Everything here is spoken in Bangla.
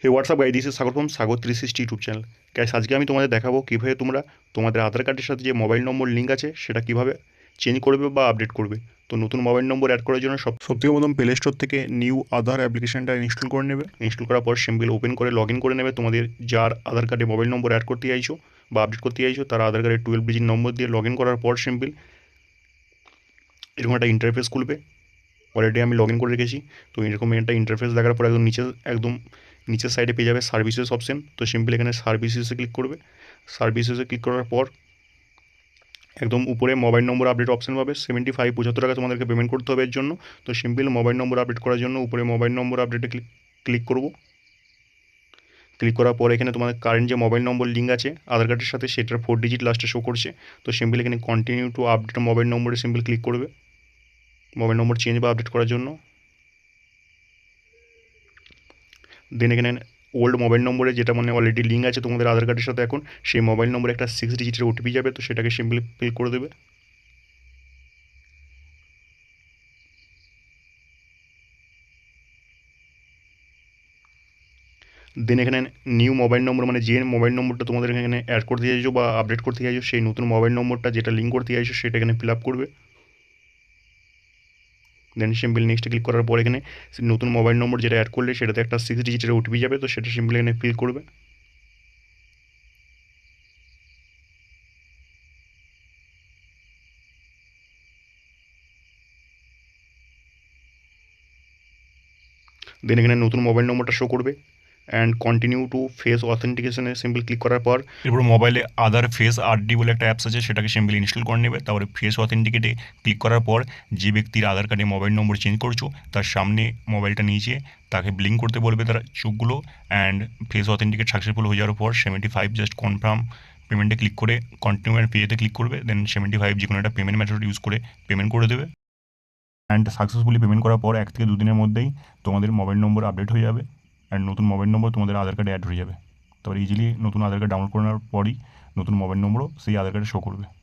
Hey WhatsApp guys, this is Sagar from Sagar 360 YouTube channel. Guys, আজকে আমি তোমাদের দেখাবো কীভাবে তোমরা তোমাদের আধার কার্ডের সাথে যে মোবাইল নম্বর লিঙ্ক আছে সেটা কীভাবে চেঞ্জ করবে বা আপডেট করবে। তো নতুন মোবাইল নম্বর অ্যাড করার জন্য সবথেকে প্রথম প্লে স্টোর থেকে নিউ আধার অ্যাপ্লিকেশনটা ইনস্টল করে নেবে। ইনস্টল করার পর সিম্পল ওপেন করে লগ ইন করে নেবে। তোমাদের যার আধার কার্ডে মোবাইল নম্বর অ্যাড করতে চাইছো বা আপডেট করতে চাইছো তার আধার কার্ডের 12 ডিজিট নম্বর দিয়ে লগ ইন করার পর সিম্পল এরকম একটা ইন্টারফেস খুলবে। অলরেডি আমি লগ ইন করে রেখেছি। তো এরকম একটা ইন্টারফেস দেখার পর একদম নিচের সাইডে পেয়ে যাবে সার্ভিসেস অপশন। তো সিম্পল এখানে সার্ভিসেসে ক্লিক করবে। সার্ভিসেসে ক্লিক করার পর একদম উপরে মোবাইল নম্বর আপডেট অপশন পাবে। 75 টাকা তোমাদেরকে পেমেন্ট করতে হবে এর জন্য। তো সিম্পল মোবাইল নম্বর আপডেট করার জন্য উপরে মোবাইল নম্বর আপডেটে ক্লিক করব। ক্লিক করার পর এখানে তোমাদের কারেন্ট যে মোবাইল নম্বর লিঙ্ক আছে আধার কার্ডের সাথে সেটার 4 ডিজিট লাস্টে শো করছে। তো সিম্পল এখানে কন্টিনিউ টু আপডেট মোবাইল নম্বরে সিম্পল ক্লিক করবে মোবাইল নম্বর চেঞ্জ বা আপডেট করার জন্য। দেন এখানে ওল্ড মোবাইল নম্বরে যেটা মানে অলরেডি লিঙ্ক আছে তোমাদের আধার কার্ডের সাথে এখন, সেই মোবাইল নম্বরে একটা 6 ডিজিটের ওটিপি যাবে। তো সেটাকে সিম্পলি ফিল করে দেবে। দেন এখানে নিউ মোবাইল নম্বর মানে যে মোবাইল নম্বরটা তোমাদের এখানে অ্যাড করতে চাইছো বা আপডেট করতে চাইছো সেই নতুন মোবাইল নম্বরটা যেটা লিঙ্ক করতে চাইছো সেটা এখানে ফিল আপ করবে। দেন সিম্পল নেক্সটে ক্লিক করার পর এখানে নতুন মোবাইল নম্বর যেটা অ্যাড করলে সেটাতে একটা 6 ডিজিটের ওটিপি যাবে। তো সেটা সিম্পলি এখানে ফিল করবে। দেন এখানে নতুন মোবাইল নম্বরটা শো করবে অ্যান্ড কন্টিনিউ টু ফেস অথেন্টিকেশনে সিম্পল ক্লিক করার পর এরপর মোবাইলে আধার ফেস আরডি বলে একটা অ্যাপস আছে সেটাকে সিম্পল ইনস্টল করে নেবে। তারপরে ফেস অথেন্টিকেটে ক্লিক করার পর যে ব্যক্তির আধার কার্ডে মোবাইল নম্বর চেঞ্জ করছো তার সামনে মোবাইলটা নিচে তাকে ব্লিঙ্ক করতে বলবে তার চোখগুলো। অ্যান্ড ফেস অথেন্টিকেট সাকসেসফুল হয়ে যাওয়ার পর 75 জাস্ট কনফার্ম পেমেন্টে ক্লিক করে কন্টিনিউ অ্যান্ড পেতে ক্লিক করবে। দেন 75 যে কোনো একটা পেমেন্ট মেথড ইউজ করে পেমেন্ট করে দেবে। অ্যান্ড সাকসেসফুলি পেমেন্ট করার পর 1 থেকে 2 দিনের মধ্যেই তোমাদের মোবাইল নম্বর আপডেট হয়ে যাবে অ্যান্ড নতুন মোবাইল নম্বর তোমাদের আধার কার্ডে অ্যাড হয়ে যাবে। তারপরে ইজিলি নতুন আধার কার্ড ডাউনলোড করার পরই নতুন মোবাইল নম্বরও সেই আধার কার্ডে শো করবে।